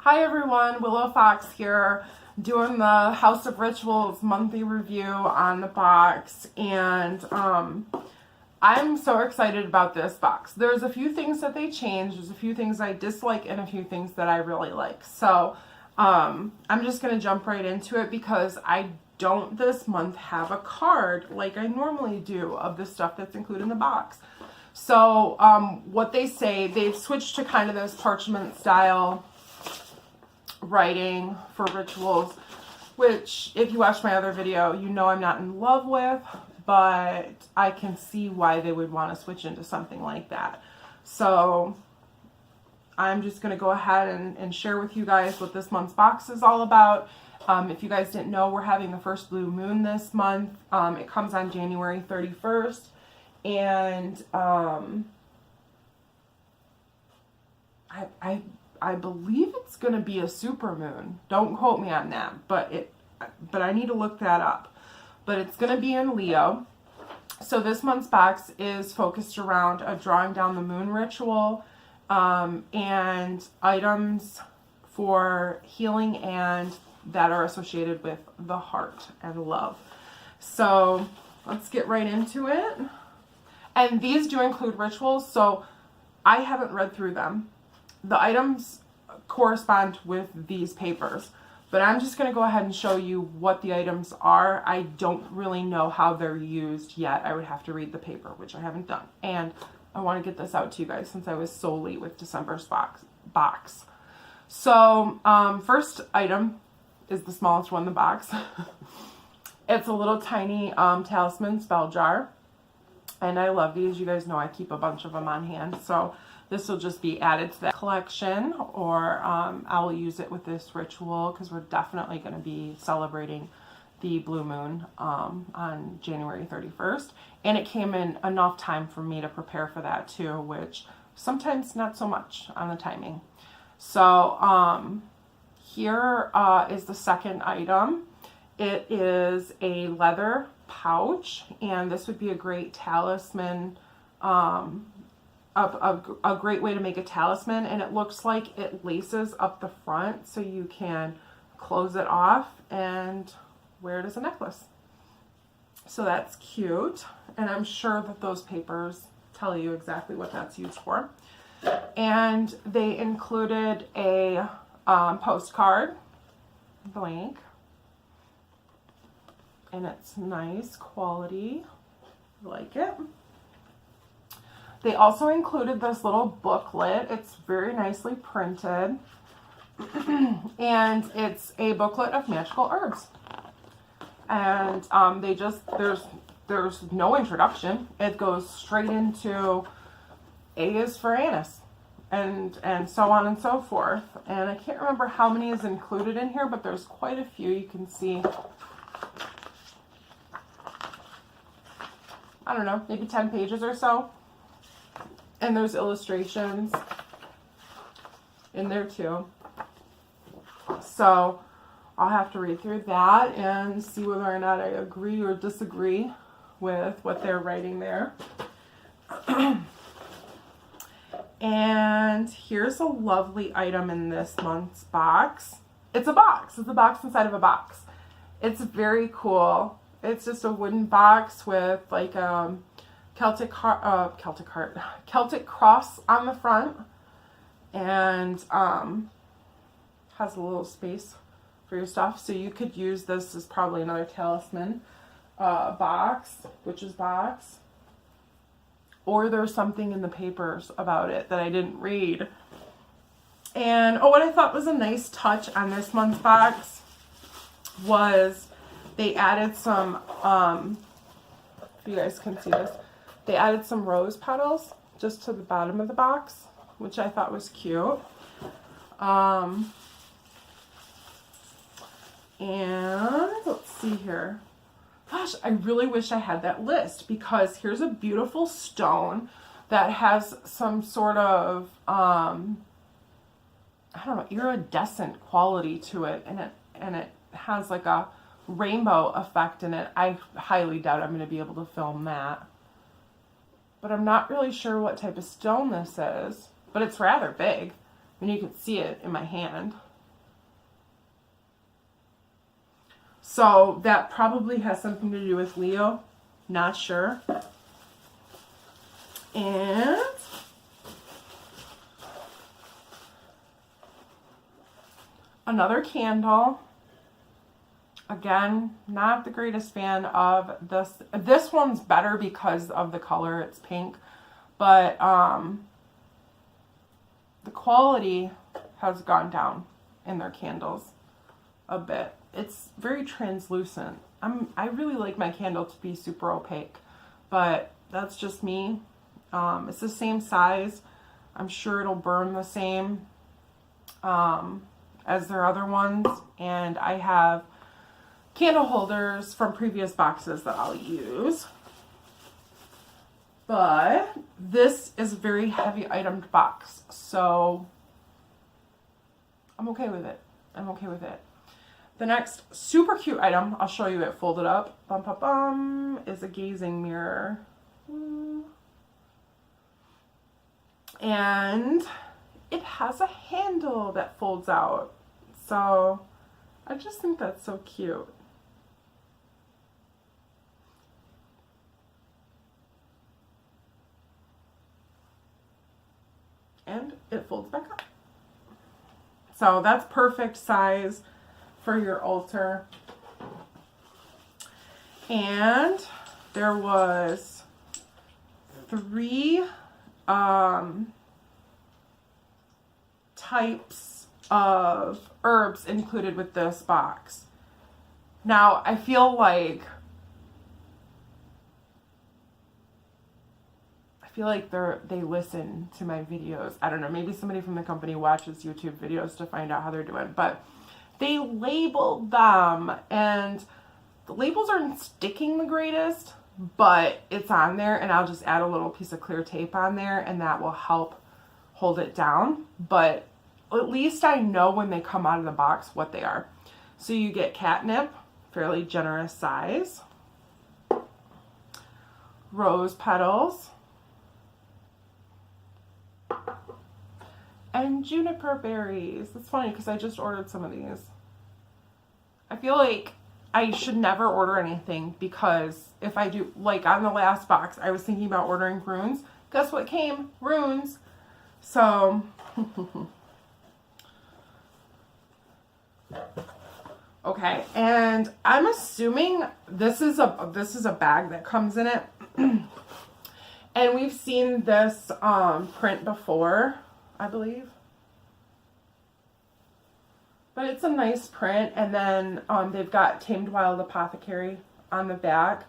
Hi everyone, Willow Fox here, doing the House of Rituals monthly review on the box, and I'm so excited about this box. There's a few things that they changed, there's a few things I dislike, and a few things that I really like. So I'm just going to jump right into it because I don't this month have a card like I normally do of the stuff that's included in the box. So what they say, they've switched to kind of this parchment style writing for rituals, which if you watch my other video, you know I'm not in love with, but I can see why they would want to switch into something like that. So I'm just going to go ahead and share with you guys what this month's box is all about. If you guys didn't know, we're having the first blue moon this month. It comes on January 31st, and I believe it's going to be a super moon. Don't quote me on that, but I need to look that up. But it's going to be in Leo. So this month's box is focused around a drawing down the moon ritual, and items for healing and that are associated with the heart and love. So let's get right into it. And these do include rituals, so I haven't read through them. The items correspond with these papers, but I'm just going to go ahead and show you what the items are. I don't really know how they're used yet. I would have to read the paper, which I haven't done. And I want to get this out to you guys since I was so late with December's box. So first item is the smallest one in the box. It's a little tiny talisman spell jar. And I love these. You guys know I keep a bunch of them on hand. So this will just be added to that collection, or I'll use it with this ritual because we're definitely going to be celebrating the blue moon on January 31st. And it came in enough time for me to prepare for that too, which sometimes not so much on the timing. So here is the second item. It is a leather pouch, and this would be a great talisman, a great way to make a talisman, and it looks like it laces up the front so you can close it off and wear it as a necklace. So that's cute, and I'm sure that those papers tell you exactly what that's used for. And they included a postcard, blank, and it's nice quality. I like it. They also included this little booklet. It's very nicely printed, and it's a booklet of magical herbs. And there's no introduction. It goes straight into A is for anise, and so on and so forth. And I can't remember how many is included in here, but there's quite a few. You can see, I don't know, maybe 10 pages or so. And there's illustrations in there too. So I'll have to read through that and see whether or not I agree or disagree with what they're writing there. And here's a lovely item in this month's box. It's a box. It's a box inside of a box. It's very cool. It's just a wooden box with like Celtic cross on the front, and has a little space for your stuff. So you could use this as probably another talisman box, witch's box. Or there's something in the papers about it that I didn't read. And what I thought was a nice touch on this month's box was they added some, if you guys can see this, they added some rose petals just to the bottom of the box, which I thought was cute. And let's see here. Gosh, I really wish I had that list, because here's a beautiful stone that has some sort of, I don't know, iridescent quality to it, and it has like a rainbow effect in it. I highly doubt I'm going to be able to film that. But I'm not really sure what type of stone this is, but it's rather big. I mean, you can see it in my hand. So that probably has something to do with Leo. Not sure. And another candle. Again, not the greatest fan of this. This one's better because of the color. It's pink. But the quality has gone down in their candles a bit. It's very translucent. I really like my candle to be super opaque, but that's just me. It's the same size. I'm sure it'll burn the same as their other ones. And I have candle holders from previous boxes that I'll use. But this is a very heavy itemed box, so I'm okay with it. I'm okay with it. The next super cute item, I'll show you it folded up, bum, bum, bum, is a gazing mirror. And it has a handle that folds out. So I just think that's so cute. And it folds back up. So that's perfect size for your altar. And there was 3 types of herbs included with this box. Now, I feel like they listen to my videos. I don't know, maybe somebody from the company watches YouTube videos to find out how they're doing, but they labeled them, and the labels aren't sticking the greatest, but it's on there, and I'll just add a little piece of clear tape on there, and that will help hold it down. But at least I know when they come out of the box what they are. So you get catnip, fairly generous size, rose petals, and juniper berries. It's funny because I just ordered some of these. I feel like I should never order anything, because if I do, like on the last box, I was thinking about ordering runes. Guess what came? Runes. So, okay, and I'm assuming this is a bag that comes in it. And we've seen this print before, I believe. But it's a nice print. And then they've got Tamed Wild Apothecary on the back.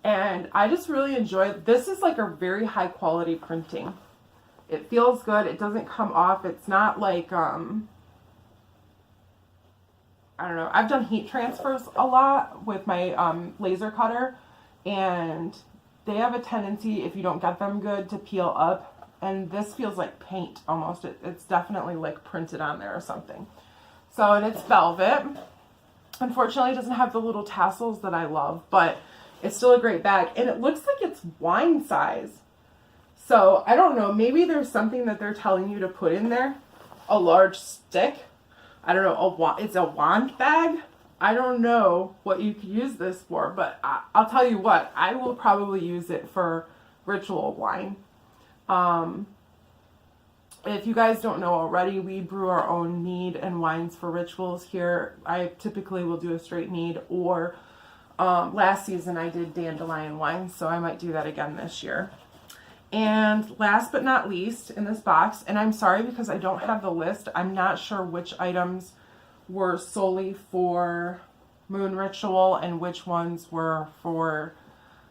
And I just really enjoy it. This is like a very high quality printing. It feels good. It doesn't come off. It's not like, I don't know. I've done heat transfers a lot with my laser cutter. And they have a tendency, if you don't get them good, to peel up. And this feels like paint almost. It's definitely like printed on there or something. So, and it's velvet. Unfortunately, it doesn't have the little tassels that I love, but it's still a great bag. And it looks like it's wine size. So, I don't know. Maybe there's something that they're telling you to put in there. A large stick. I don't know. It's a wand bag. I don't know what you could use this for, but I'll tell you what. I will probably use it for ritual wine. If you guys don't know already, we brew our own mead and wines for rituals here. I typically will do a straight mead, or last season I did dandelion wine, so I might do that again this year. And last but not least in this box, and I'm sorry because I don't have the list. I'm not sure which items were solely for Moon Ritual and which ones were for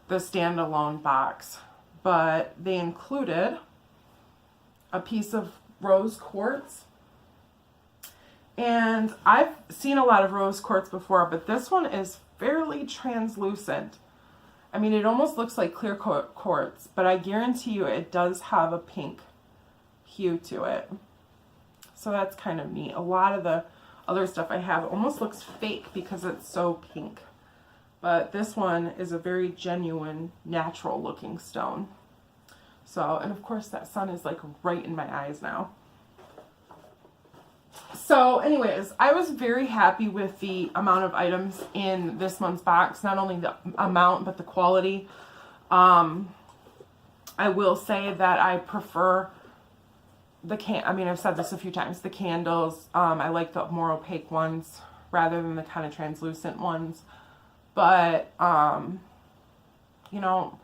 the standalone box. But they included a piece of rose quartz. And I've seen a lot of rose quartz before, but this one is fairly translucent. I mean, it almost looks like clear quartz, but I guarantee you it does have a pink hue to it. So that's kind of neat. A lot of the other stuff I have almost looks fake because it's so pink. But this one is a very genuine, natural looking stone. So, and of course that sun is like right in my eyes now. So anyways, I was very happy with the amount of items in this month's box. Not only the amount, but the quality. I will say that I prefer I mean, I've said this a few times, the candles. I like the more opaque ones rather than the kind of translucent ones. But, you know,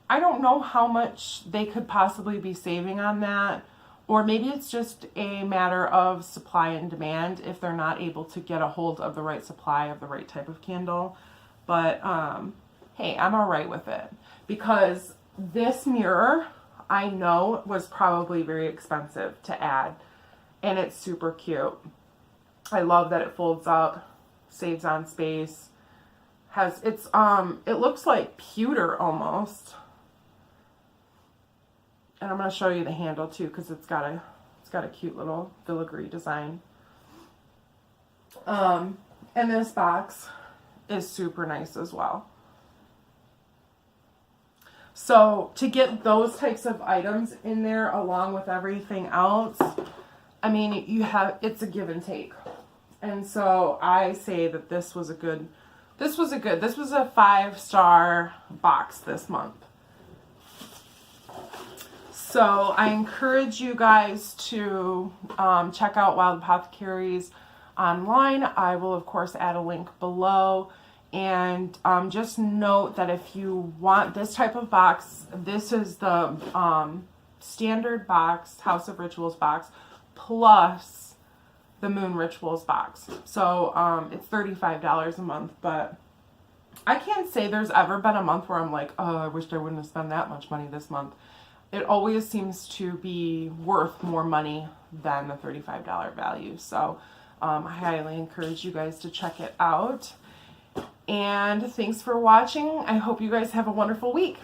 I don't know how much they could possibly be saving on that. Or maybe it's just a matter of supply and demand if they're not able to get a hold of the right supply of the right type of candle. But, hey, I'm all right with it. Because this mirror, I know, was probably very expensive to add. And it's super cute. I love that it folds up, saves on space. It looks like pewter almost. And I'm going to show you the handle too, because it's got a cute little filigree design. And this box is super nice as well. So to get those types of items in there along with everything else, I mean, it's a give and take. And so I say that this was a 5-star box this month. So I encourage you guys to check out Wild Apothecaries online. I will, of course, add a link below. And just note that if you want this type of box, this is the standard box, House of Rituals box, plus the Moon Rituals box. So it's $35 a month, but I can't say there's ever been a month where I'm like, oh, I wish I wouldn't have spent that much money this month. It always seems to be worth more money than the $35 value. So I highly encourage you guys to check it out. And thanks for watching. I hope you guys have a wonderful week.